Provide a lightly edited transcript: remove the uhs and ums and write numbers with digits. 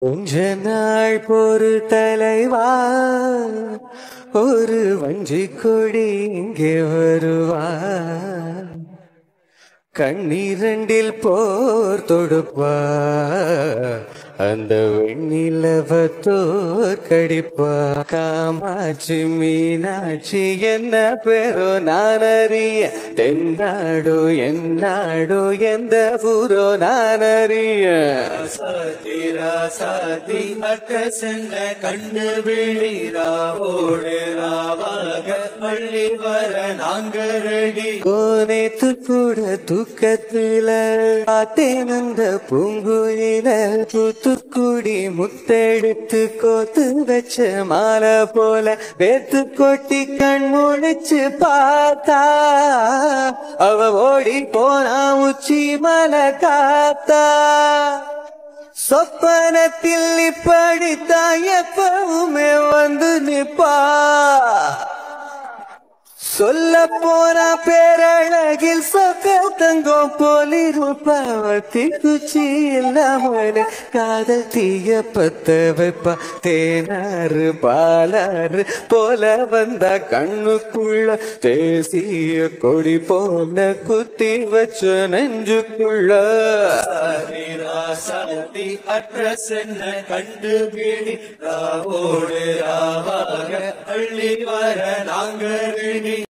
கொஞ்ச நாள் பொறு தலைவா, ஒரு வஞ்சி கொடி இங்கே வருவா. கண்ணீரண்டில் போர் தொடுப்பா, அந்த வெண்ணிலவ தோற்கடிப்பா. காமாட்சி மீனாட்சி என்ன பேரோ நான் அறிய, தென்னாடோ என்னாடோ எந்த ஊரோ நான் அறிய. சாதி அற்ற சென்ற கண்ணு விழிராவோடு ராவாக பள்ளி வர நாங்கரடி. கோனேத்து கூட தூக்கத்துல பார்த்தேன் அந்த பூங்குயில. தூத்துக்குடி முத்தெடுத்து கோத்து வச்ச மாலை போல வேத்து கொட்டி கண் முழிச்சு பார்த்தா, அவ ஓடி போனா உச்சி மலை காத்தா. சொப்பனத்தில் இப்படித்தான் எப்பவுமே வந்து நிப்பா. சொல்ல போனா பேரழகில் சொக்க தங்கம் போலிருப்பவள். தீக்குச்சி இல்லாமல் காதல் தீய பத்த வைப்பா. தேனாறு பாலாறு போல வந்தா கண்ணுக்குள்ள தேசிய கொடி போல குத்தி வச்ச நெஞ்சுக்குள்ள. சாதி அற்ற சென்ற கண்டு விழி ராவோடு ராவாக பள்ளி வர நாங்கரடி.